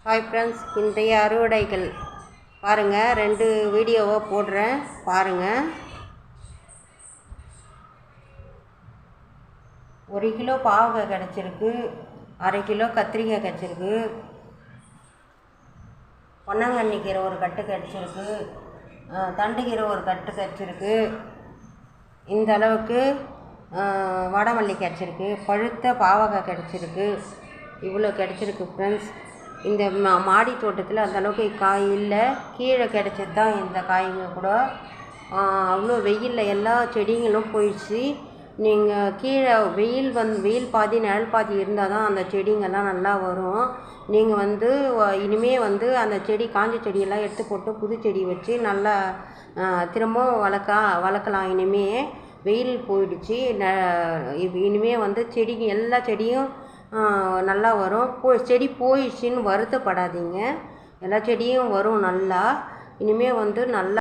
Hi friends, இன்றைய அறுவடைகள் பாருங்கள். 2 வீடியோவை போடுறேன் பாருங்கள். 1 கிலோ பாவக்காய் கிடச்சிருக்கு, 1/2 கிலோ கத்திரிக்காய் கிடச்சிருக்கு, பொன்னாங்கண்ணி கீரை ஒரு கட்டு கிடச்சிருக்கு, தண்டு கீரை ஒரு கட்டு கிடச்சிருக்கு, இந்த அளவுக்கு வடமல்லி கிடச்சிருக்கு, பழுத்த பாவக்காய் கிடச்சிருக்கு. இவ்வளோ கிடச்சிருக்கு ஃப்ரெண்ட்ஸ். இந்த மாடி தோட்டத்தில் அந்தளவுக்கு காய் இல்லை, கீழே கிடச்சது தான் இந்த காய்ங்க கூட. அவ்வளோ வெயிலில் எல்லா செடிங்களும் போயிடுச்சு. நீங்கள் கீழே வெயில் பாதி நிழல் பாதி இருந்தால் தான் அந்த செடிங்கெல்லாம் நல்லா வரும். நீங்கள் இனிமேல் அந்த செடி காஞ்ச செடியெல்லாம் எடுத்து போட்டு புது செடி வச்சு நல்லா திரும்பவும் வளர்க்கலாம். இனிமேல் வெயில் போயிடுச்சு. இனிமேல் செடிங்க எல்லா செடியும் நல்லா வரும். செடி போயிடுச்சின்னு வருத்தப்படாதீங்க, எல்லா செடியும் வரும் நல்லா. இனிமேல் நல்லா